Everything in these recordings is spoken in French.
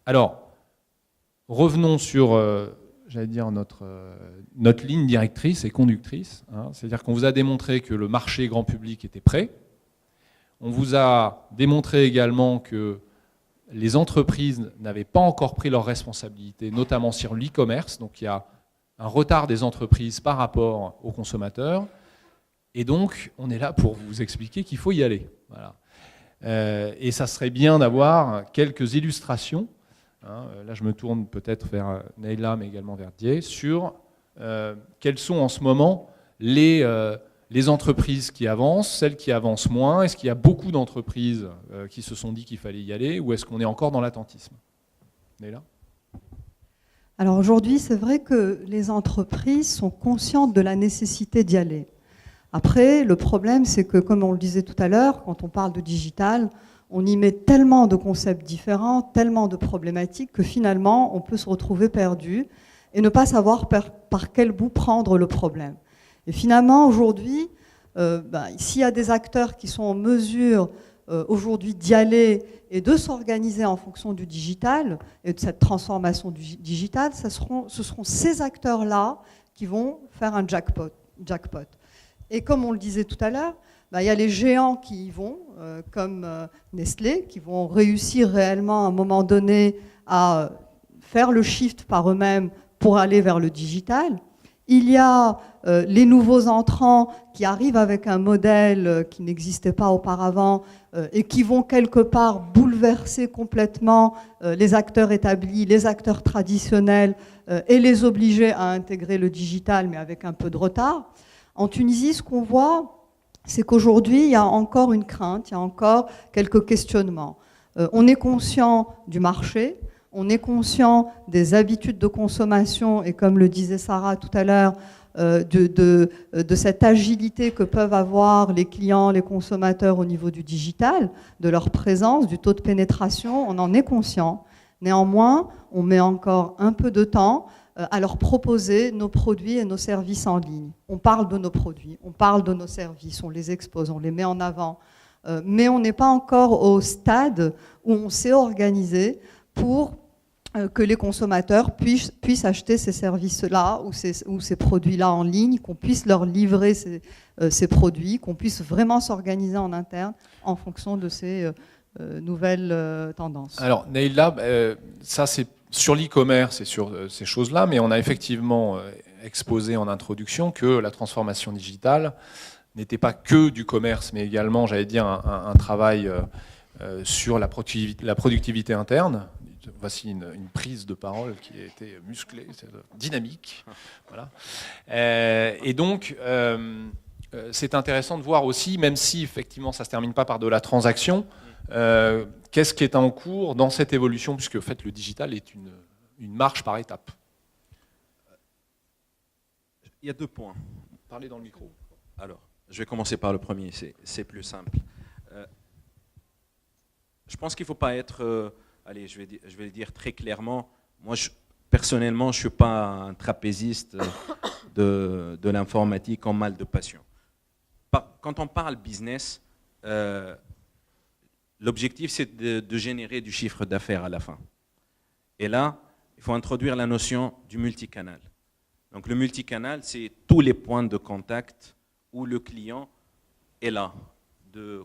Alors, revenons sur, j'allais dire, notre ligne directrice et conductrice. Hein. C'est-à-dire qu'on vous a démontré que le marché grand public était prêt. On vous a démontré également que les entreprises n'avaient pas encore pris leurs responsabilités, notamment sur l'e-commerce. Donc, il y a un retard des entreprises par rapport aux consommateurs. Et donc, on est là pour vous expliquer qu'il faut y aller. Voilà. Et ça serait bien d'avoir quelques illustrations. Hein, là, je me tourne peut-être vers Neila, mais également vers Dié, sur quelles sont en ce moment les entreprises qui avancent, celles qui avancent moins. Est-ce qu'il y a beaucoup d'entreprises qui se sont dit qu'il fallait y aller, ou est-ce qu'on est encore dans l'attentisme? Neila? Alors aujourd'hui, c'est vrai que les entreprises sont conscientes de la nécessité d'y aller. Après, le problème, c'est que, comme on le disait tout à l'heure, quand on parle de digital, on y met tellement de concepts différents, tellement de problématiques, que finalement, on peut se retrouver perdu et ne pas savoir par quel bout prendre le problème. Et finalement, aujourd'hui, s'il y a des acteurs qui sont en mesure aujourd'hui d'y aller et de s'organiser en fonction du digital et de cette transformation digitale, ce seront ces acteurs-là qui vont faire un jackpot. Et comme on le disait tout à l'heure, il y a les géants qui y vont, comme Nestlé, qui vont réussir réellement à un moment donné à faire le shift par eux-mêmes pour aller vers le digital. Il y a les nouveaux entrants qui arrivent avec un modèle qui n'existait pas auparavant et qui vont quelque part bouleverser complètement les acteurs établis, les acteurs traditionnels et les obliger à intégrer le digital, mais avec un peu de retard. En Tunisie, ce qu'on voit, c'est qu'aujourd'hui, il y a encore une crainte, il y a encore quelques questionnements. On est conscient du marché, on est conscient des habitudes de consommation et, comme le disait Sarah tout à l'heure, de cette agilité que peuvent avoir les clients, les consommateurs au niveau du digital, de leur présence, du taux de pénétration, on en est conscient. Néanmoins, on met encore un peu de temps à leur proposer nos produits et nos services en ligne. On parle de nos produits, on parle de nos services, on les expose, on les met en avant, mais on n'est pas encore au stade où on s'est organisé pour que les consommateurs puissent acheter ces services-là ou ces produits-là en ligne, qu'on puisse leur livrer ces produits, qu'on puisse vraiment s'organiser en interne en fonction de ces nouvelles tendances. Alors, Neila, ça c'est sur l'e-commerce et sur ces choses-là, mais on a effectivement exposé en introduction que la transformation digitale n'était pas que du commerce, mais également, j'allais dire, un travail sur la productivité interne. Voici une prise de parole qui a été musclée, dynamique. Voilà. Et donc, c'est intéressant de voir aussi, même si effectivement ça ne se termine pas par de la transaction, qu'est-ce qui est en cours dans cette évolution, puisque en fait, le digital est une marche par étapes. Il y a 2 points. Parlez dans le micro. Alors, je vais commencer par le premier, c'est plus simple. Je pense qu'il ne faut pas être... allez, je vais le dire très clairement. Moi, personnellement, je ne suis pas un trapéziste de l'informatique en mal de passion. Quand on parle business, l'objectif, c'est de générer du chiffre d'affaires à la fin. Et là, il faut introduire la notion du multicanal. Donc, le multicanal, c'est tous les points de contact où le client est là,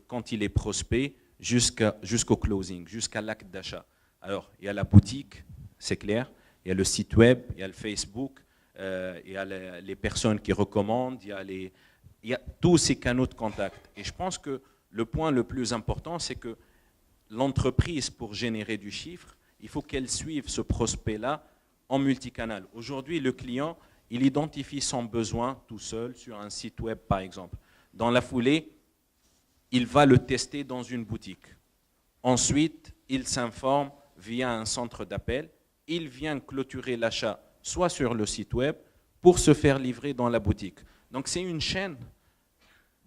quand il est prospect jusqu'au closing, jusqu'à l'acte d'achat. Alors, il y a la boutique, c'est clair, il y a le site web, il y a le Facebook, il y a les personnes qui recommandent, il y a tous ces canaux de contact. Et je pense que le point le plus important, c'est que l'entreprise, pour générer du chiffre, il faut qu'elle suive ce prospect-là en multicanal. Aujourd'hui, le client, il identifie son besoin tout seul sur un site web, par exemple. Dans la foulée, il va le tester dans une boutique. Ensuite, il s'informe via un centre d'appel. Il vient clôturer l'achat soit sur le site web pour se faire livrer dans la boutique. Donc, c'est une chaîne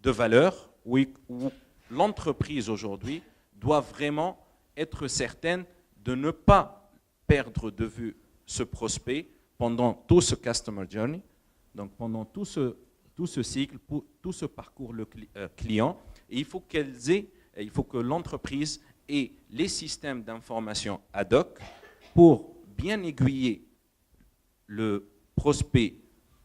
de valeur où l'entreprise aujourd'hui doit vraiment être certaine de ne pas perdre de vue ce prospect pendant tout ce customer journey, donc pendant tout ce cycle, tout ce parcours client. Et il faut que l'entreprise ait les systèmes d'information ad hoc pour bien aiguiller le prospect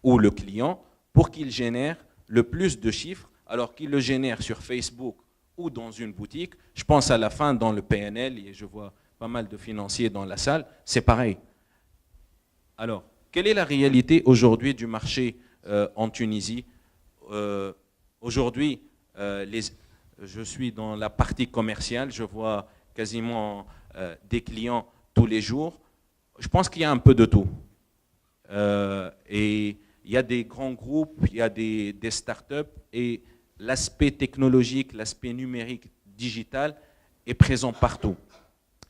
ou le client pour qu'il génère le plus de chiffres, alors qu'il le génère sur Facebook ou dans une boutique. Je pense à la fin dans le PNL, et je vois pas mal de financiers dans la salle, c'est pareil. Alors, quelle est la réalité aujourd'hui du marché en Tunisie? Aujourd'hui, je suis dans la partie commerciale, je vois quasiment des clients tous les jours. Je pense qu'il y a un peu de tout. Et il y a des grands groupes, il y a des startups, et l'aspect technologique, l'aspect numérique, digital est présent partout.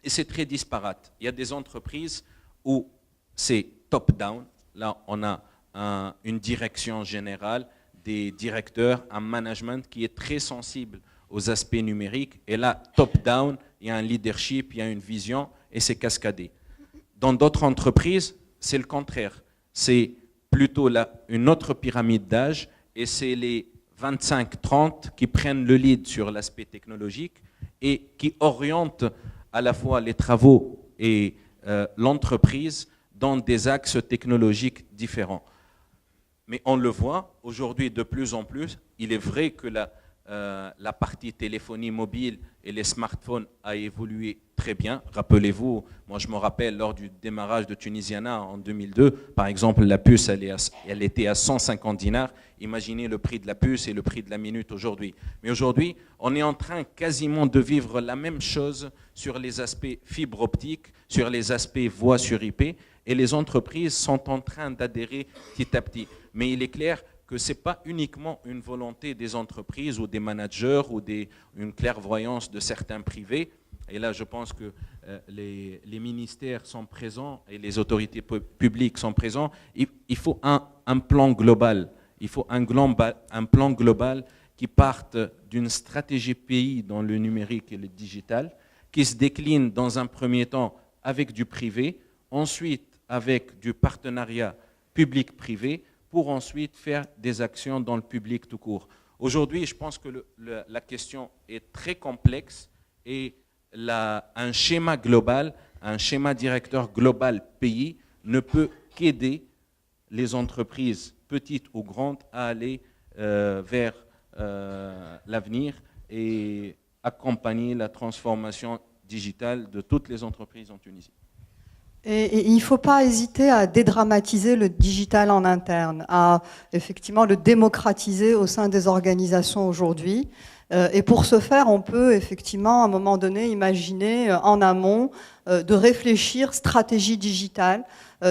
Et c'est très disparate. Il y a des entreprises où c'est top-down. Là, on a une direction générale, des directeurs, un management qui est très sensible aux aspects numériques. Et là, top-down, il y a un leadership, il y a une vision, et c'est cascadé. Dans d'autres entreprises, c'est le contraire. C'est plutôt une autre pyramide d'âge, et c'est les 25-30 qui prennent le lead sur l'aspect technologique et qui orientent à la fois les travaux et l'entreprise dans des axes technologiques différents. Mais on le voit aujourd'hui de plus en plus. Il est vrai que la partie téléphonie mobile et les smartphones a évolué très bien. Rappelez-vous, moi je me rappelle lors du démarrage de Tunisiana en 2002, par exemple, la puce elle était à 150 dinars. Imaginez le prix de la puce et le prix de la minute aujourd'hui. Mais aujourd'hui, on est en train quasiment de vivre la même chose sur les aspects fibre optique, sur les aspects voix sur IP, et les entreprises sont en train d'adhérer petit à petit. Mais il est clair que ce n'est pas uniquement une volonté des entreprises ou des managers ou une clairvoyance de certains privés. Et là, je pense que les ministères sont présents et les autorités publiques sont présents. Il faut un plan global. Il faut un plan global qui parte d'une stratégie pays dans le numérique et le digital, qui se décline dans un premier temps avec du privé, ensuite avec du partenariat public-privé, pour ensuite faire des actions dans le public tout court. Aujourd'hui, je pense que la question est très complexe et un schéma global, un schéma directeur global pays ne peut qu'aider les entreprises, petites ou grandes, à aller vers l'avenir et accompagner la transformation digitale de toutes les entreprises en Tunisie. Et il ne faut pas hésiter à dédramatiser le digital en interne, à effectivement le démocratiser au sein des organisations aujourd'hui. Et pour ce faire, on peut effectivement à un moment donné imaginer en amont de réfléchir stratégie digitale,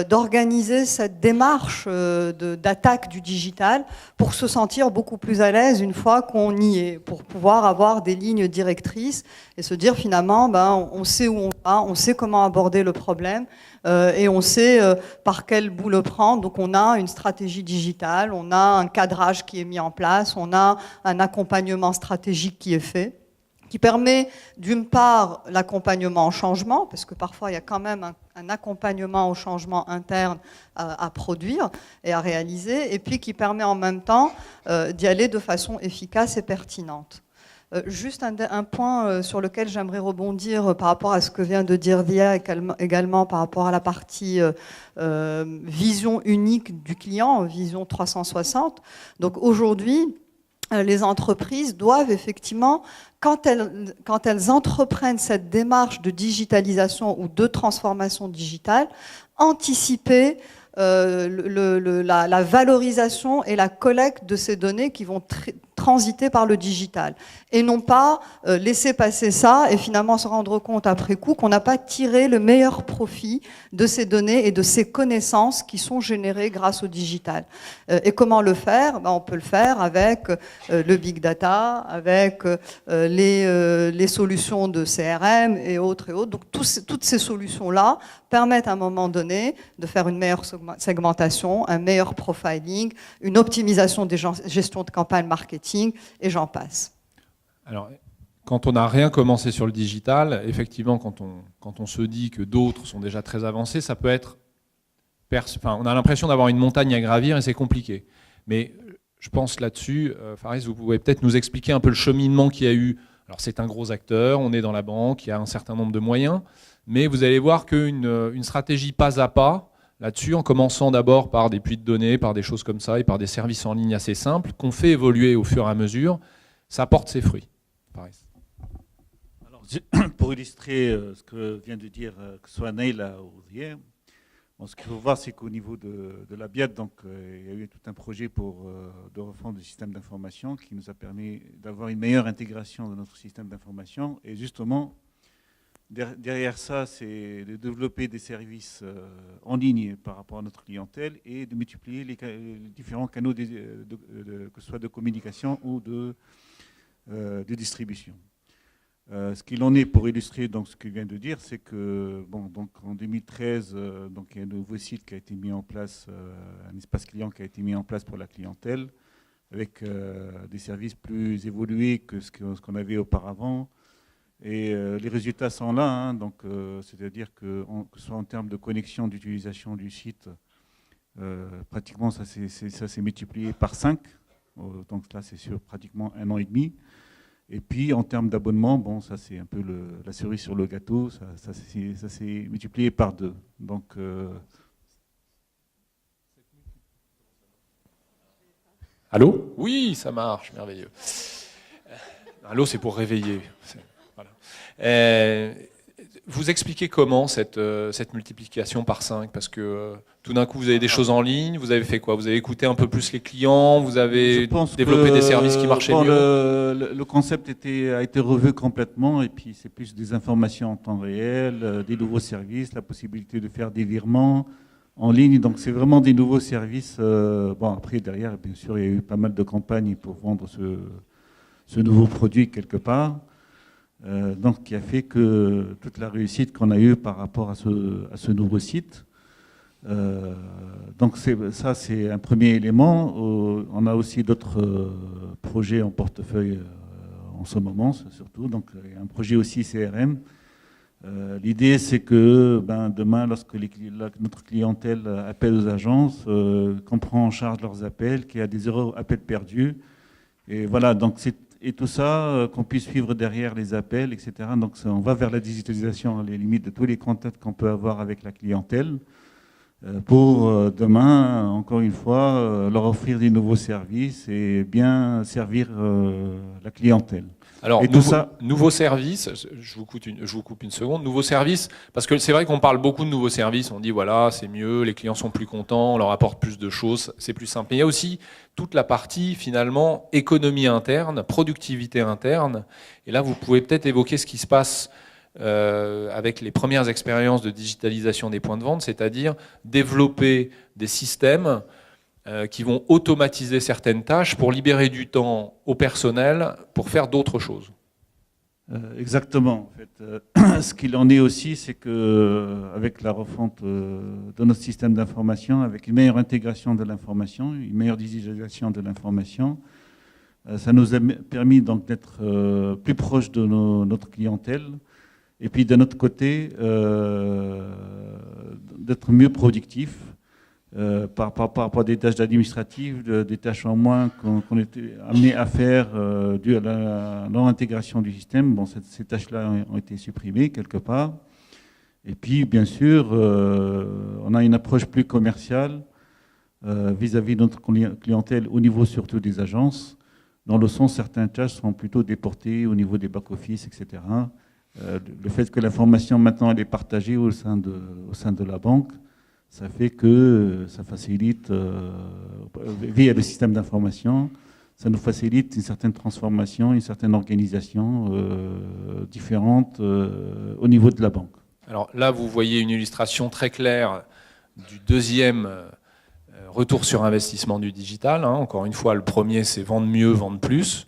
d'organiser cette démarche d'attaque du digital pour se sentir beaucoup plus à l'aise une fois qu'on y est, pour pouvoir avoir des lignes directrices et se dire finalement, on sait où on va, on sait comment aborder le problème et on sait par quel bout le prendre. Donc on a une stratégie digitale, on a un cadrage qui est mis en place, on a un accompagnement stratégique qui est fait, qui permet d'une part l'accompagnement au changement, parce que parfois il y a quand même un accompagnement au changement interne à produire et à réaliser, et puis qui permet en même temps d'y aller de façon efficace et pertinente. Juste un point sur lequel j'aimerais rebondir par rapport à ce que vient de dire Dia, également par rapport à la partie vision unique du client, vision 360. Donc aujourd'hui, les entreprises doivent effectivement, quand elles entreprennent cette démarche de digitalisation ou de transformation digitale, anticiper la valorisation et la collecte de ces données qui vont transiter par le digital. Et non pas laisser passer ça et finalement se rendre compte après coup qu'on n'a pas tiré le meilleur profit de ces données et de ces connaissances qui sont générées grâce au digital. Et comment le faire? On peut le faire avec le big data, avec les solutions de CRM et autres. Donc toutes ces solutions-là permettent à un moment donné de faire une meilleure segmentation, un meilleur profiling, une optimisation des gestions de campagne marketing, et j'en passe. Alors, quand on n'a rien commencé sur le digital, effectivement, quand on se dit que d'autres sont déjà très avancés, ça peut être... on a l'impression d'avoir une montagne à gravir et c'est compliqué. Mais je pense là-dessus, Faris, vous pouvez peut-être nous expliquer un peu le cheminement qu'il y a eu Alors c'est un gros acteur, on est dans la banque, il y a un certain nombre de moyens, mais vous allez voir qu'une stratégie pas à pas, là-dessus, en commençant d'abord par des puits de données, par des choses comme ça, et par des services en ligne assez simples, qu'on fait évoluer au fur et à mesure, ça porte ses fruits. Pareil. Alors, pour illustrer ce que vient de dire que ce soit Neila ou Zier, ce qu'il faut voir, c'est qu'au niveau de la BIAD, donc, il y a eu tout un projet de refonte du système d'information qui nous a permis d'avoir une meilleure intégration de notre système d'information. Et justement, derrière ça, c'est de développer des services en ligne par rapport à notre clientèle et de multiplier les différents canaux, que ce soit de communication ou de distribution. Ce qu'il en est pour illustrer donc, ce qu'il vient de dire, c'est que donc en 2013, donc, il y a un nouveau site qui a été mis en place, un espace client qui a été mis en place pour la clientèle, avec des services plus évolués que ce qu'on avait auparavant. Et les résultats sont là, hein, donc c'est-à-dire que ce soit en termes de connexion, d'utilisation du site, pratiquement ça s'est multiplié par 5. Donc là, c'est sur pratiquement 1 an et demi. Et puis, en termes d'abonnement, bon, ça, c'est un peu la cerise sur le gâteau. Ça s'est multiplié par 2. Donc, Allô ? Oui, ça marche, merveilleux. Allô, c'est pour réveiller. Voilà. Vous expliquez comment cette multiplication par 5 ? Parce que tout d'un coup, vous avez des choses en ligne, vous avez fait quoi ? Vous avez écouté un peu plus les clients, vous avez développé des services qui marchaient mieux ? Le concept a été revu complètement, et puis c'est plus des informations en temps réel, des nouveaux services, la possibilité de faire des virements en ligne. Donc c'est vraiment des nouveaux services. Bon, après, derrière, bien sûr, il y a eu pas mal de campagnes pour vendre ce nouveau produit quelque part. Donc, qui a fait que toute la réussite qu'on a eue par rapport à ce nouveau site. Donc, ça, c'est un premier élément. On a aussi d'autres projets en portefeuille en ce moment, surtout. Donc, il y a un projet aussi CRM. L'idée, c'est que demain, lorsque notre clientèle appelle aux agences, qu'on prend en charge leurs appels, qu'il y a des appels perdus. Et voilà, donc et tout ça, qu'on puisse suivre derrière les appels, etc. Donc on va vers la digitalisation, à les limites de tous les contacts qu'on peut avoir avec la clientèle, pour demain, encore une fois, leur offrir des nouveaux services et bien servir la clientèle. Alors, nouveau service, je vous coupe une seconde, nouveau service, parce que c'est vrai qu'on parle beaucoup de nouveaux services, on dit voilà, c'est mieux, les clients sont plus contents, on leur apporte plus de choses, c'est plus simple. Mais il y a aussi toute la partie, finalement, économie interne, productivité interne, et là, vous pouvez peut-être évoquer ce qui se passe avec les premières expériences de digitalisation des points de vente, c'est-à-dire développer des systèmes qui vont automatiser certaines tâches pour libérer du temps au personnel pour faire d'autres choses. Exactement. En fait, ce qu'il en est aussi, c'est qu'avec la refonte de notre système d'information, avec une meilleure intégration de l'information, une meilleure digitalisation de l'information, ça nous a permis donc d'être plus proche de notre clientèle, et puis d'un autre côté, d'être mieux productif. Par rapport à des tâches administratives, des tâches en moins qu'on était amené à faire dû à la non-intégration du système. Bon, ces tâches-là ont été supprimées quelque part. Et puis, bien sûr, on a une approche plus commerciale vis-à-vis de notre clientèle au niveau surtout des agences, dans le sens certaines tâches sont plutôt déportées au niveau des back-office, etc. Le fait que l'information maintenant elle est partagée au sein de la banque, ça fait que ça facilite, via le système d'information, ça nous facilite une certaine transformation, une certaine organisation différente au niveau de la banque. Alors là, vous voyez une illustration très claire du deuxième retour sur investissement du digital. Encore une fois, le premier, c'est vendre mieux, vendre plus.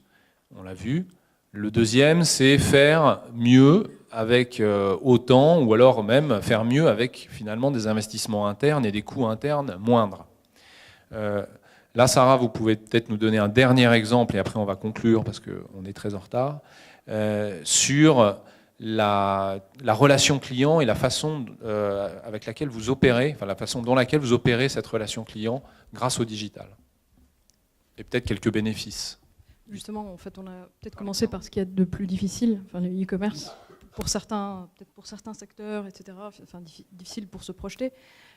On l'a vu. Le deuxième, c'est faire mieux avec autant, ou alors même faire mieux avec finalement des investissements internes et des coûts internes moindres. Là, Sarah, vous pouvez peut-être nous donner un dernier exemple, et après on va conclure parce qu'on est très en retard, sur la relation client et la façon avec laquelle vous opérez, enfin la façon dans laquelle vous opérez cette relation client grâce au digital. Et peut-être quelques bénéfices. Justement, en fait, on a peut-être commencé par ce qu'il y a de plus difficile, enfin, le e-commerce, peut-être pour certains secteurs, etc., enfin, difficile pour se projeter,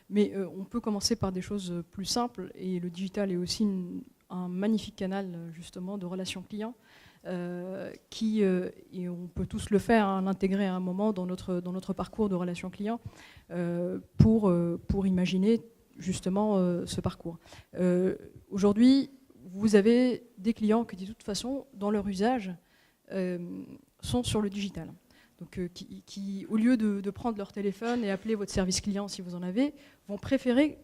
mais on peut commencer par des choses plus simples, et le digital est aussi un magnifique canal, justement, de relations clients, et on peut tous le faire, hein, l'intégrer à un moment dans notre parcours de relations clients, pour imaginer, justement, ce parcours. Aujourd'hui, vous avez des clients qui, de toute façon, dans leur usage, sont sur le digital. Donc, qui, au lieu de prendre leur téléphone et appeler votre service client si vous en avez, vont préférer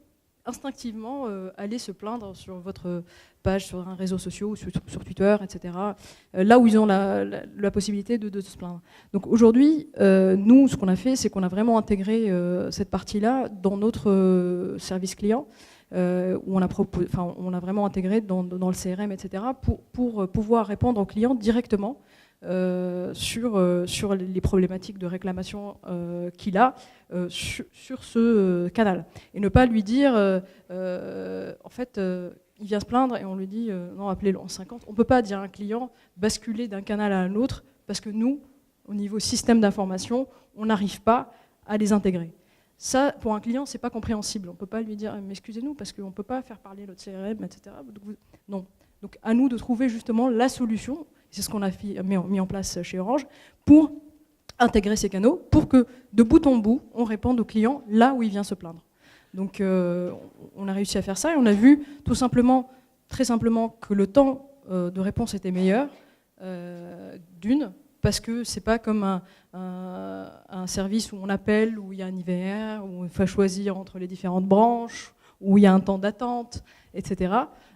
instinctivement aller se plaindre sur votre page, sur un réseau social, ou sur Twitter, etc. Là où ils ont la possibilité de se plaindre. Donc aujourd'hui, nous, ce qu'on a fait, c'est qu'on a vraiment intégré cette partie-là dans notre service client, où on a vraiment intégré dans le CRM, etc., pour pouvoir répondre aux clients directement sur les problématiques de réclamation qu'il a sur ce canal. Et ne pas lui dire, en fait, il vient se plaindre et on lui dit, non, appelez-le en 50. On ne peut pas dire à un client basculer d'un canal à un autre parce que nous, au niveau système d'information, on n'arrive pas à les intégrer. Ça, pour un client, c'est pas compréhensible. On ne peut pas lui dire, mais excusez-nous, parce qu'on ne peut pas faire parler notre CRM, etc. Non. Donc, à nous de trouver justement la solution. C'est ce qu'on a mis en place chez Orange pour intégrer ces canaux, pour que de bout en bout, on réponde au client là où il vient se plaindre. Donc on a réussi à faire ça et on a vu tout simplement, très simplement, que le temps de réponse était meilleur, parce que c'est pas comme un service où on appelle, où il y a un IVR, où il faut choisir entre les différentes branches, où il y a un temps d'attente, etc.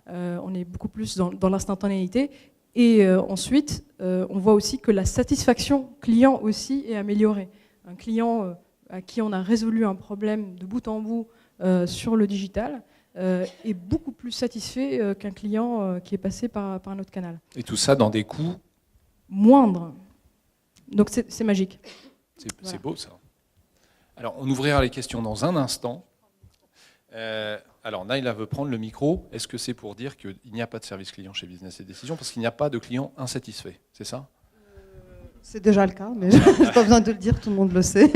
On est beaucoup plus dans l'instantanéité. Et ensuite, on voit aussi que la satisfaction client aussi est améliorée. Un client à qui on a résolu un problème de bout en bout sur le digital est beaucoup plus satisfait qu'un client qui est passé par un autre canal. Et tout ça dans des coûts moindres. Donc c'est magique. C'est beau ça. Alors on ouvrira les questions dans un instant. Alors Naïla veut prendre le micro. Est-ce que c'est pour dire qu'il n'y a pas de service client chez Business et Décision parce qu'il n'y a pas de clients insatisfaits, c'est ça? C'est déjà le cas, mais je n'ai pas besoin de le dire, tout le monde le sait.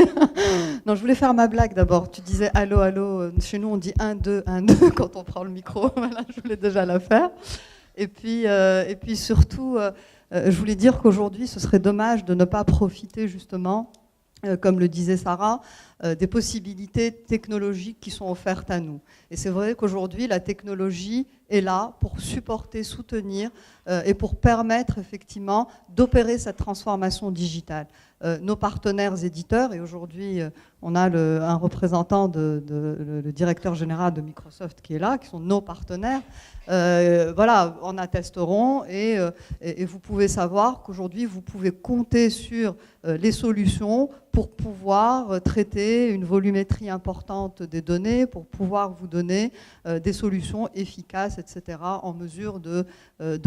Non, je voulais faire ma blague d'abord. Tu disais allô, allô. Chez nous, on dit 1, 2, 1, 2 quand on prend le micro. Voilà, je voulais déjà la faire. Et puis surtout, je voulais dire qu'aujourd'hui, ce serait dommage de ne pas profiter justement, comme le disait Sarah, des possibilités technologiques qui sont offertes à nous. Et c'est vrai qu'aujourd'hui, la technologie est là pour supporter, soutenir et pour permettre effectivement d'opérer cette transformation digitale. Nos partenaires éditeurs, et aujourd'hui on a un représentant le directeur général de Microsoft qui est là, qui sont nos partenaires, voilà, en attesteront et vous pouvez savoir qu'aujourd'hui vous pouvez compter sur les solutions pour pouvoir traiter une volumétrie importante des données, pour pouvoir vous donner des solutions efficaces, etc., en mesure de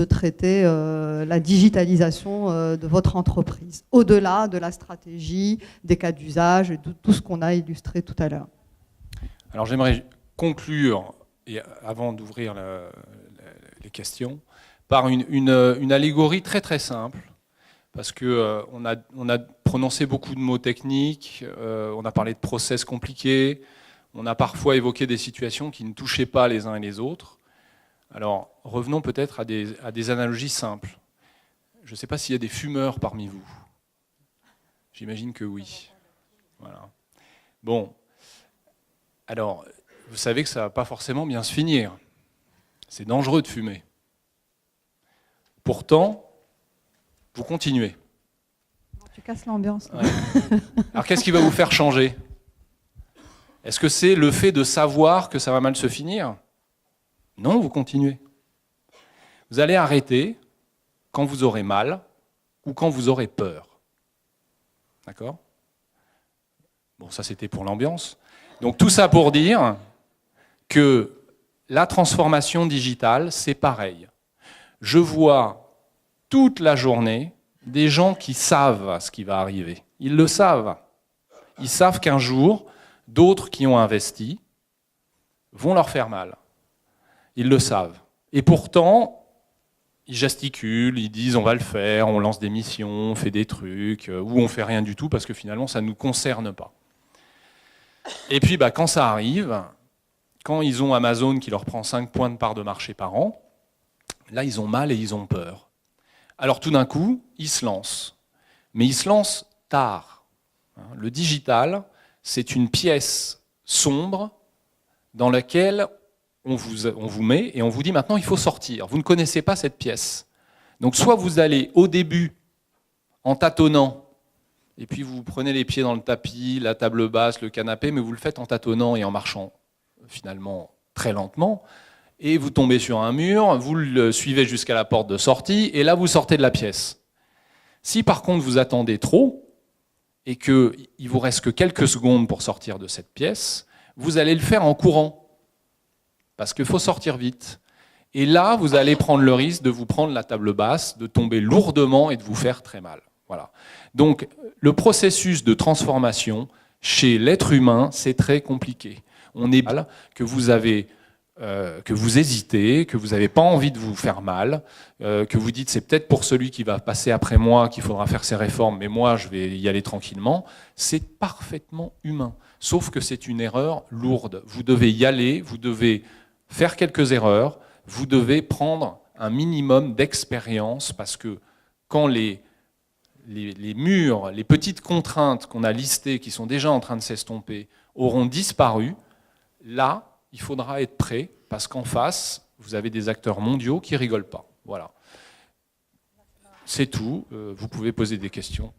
traiter la digitalisation de votre entreprise, au-delà de la stratégie, des cas d'usage et de tout ce qu'on a illustré tout à l'heure. Alors j'aimerais conclure, et avant d'ouvrir les questions, par une allégorie très très simple, parce qu'on a prononcé beaucoup de mots techniques, on a parlé de process compliqués, on a parfois évoqué des situations qui ne touchaient pas les uns et les autres. Alors revenons peut-être à des analogies simples. Je ne sais pas s'il y a des fumeurs parmi vous. J'imagine que oui. Voilà. Bon, alors, vous savez que ça ne va pas forcément bien se finir. C'est dangereux de fumer. Pourtant, vous continuez. Tu casses l'ambiance. Ouais. Alors, qu'est-ce qui va vous faire changer? Est-ce que c'est le fait de savoir que ça va mal se finir? Non, vous continuez. Vous allez arrêter quand vous aurez mal ou quand vous aurez peur. D'accord? Bon, ça c'était pour l'ambiance. Donc tout ça pour dire que la transformation digitale, c'est pareil. Je vois toute la journée des gens qui savent ce qui va arriver. Ils le savent. Ils savent qu'un jour, d'autres qui ont investi vont leur faire mal. Ils le savent. Et pourtant, ils gesticulent, ils disent on va le faire, on lance des missions, on fait des trucs, ou on fait rien du tout parce que finalement ça ne nous concerne pas. Et puis quand ça arrive, quand ils ont Amazon qui leur prend 5 points de part de marché par an, là ils ont mal et ils ont peur. Alors tout d'un coup, ils se lancent. Mais ils se lancent tard. Le digital, c'est une pièce sombre dans laquelle on vous met et on vous dit maintenant il faut sortir. Vous ne connaissez pas cette pièce. Donc soit vous allez au début en tâtonnant, et puis vous prenez les pieds dans le tapis, la table basse, le canapé, mais vous le faites en tâtonnant et en marchant finalement très lentement, et vous tombez sur un mur, vous le suivez jusqu'à la porte de sortie, et là vous sortez de la pièce. Si par contre vous attendez trop, et qu'il vous reste que quelques secondes pour sortir de cette pièce, vous allez le faire en courant, parce qu'il faut sortir vite. Et là, vous allez prendre le risque de vous prendre la table basse, de tomber lourdement et de vous faire très mal. Voilà. Donc, le processus de transformation chez l'être humain, c'est très compliqué. On est mal, que vous hésitez, que vous n'avez pas envie de vous faire mal, que vous dites c'est peut-être pour celui qui va passer après moi qu'il faudra faire ces réformes, mais moi je vais y aller tranquillement. C'est parfaitement humain, sauf que c'est une erreur lourde. Vous devez y aller, vous devez faire quelques erreurs, vous devez prendre un minimum d'expérience, parce que quand les murs, les petites contraintes qu'on a listées, qui sont déjà en train de s'estomper, auront disparu, là, il faudra être prêt, parce qu'en face, vous avez des acteurs mondiaux qui rigolent pas. Voilà. C'est tout. Vous pouvez poser des questions.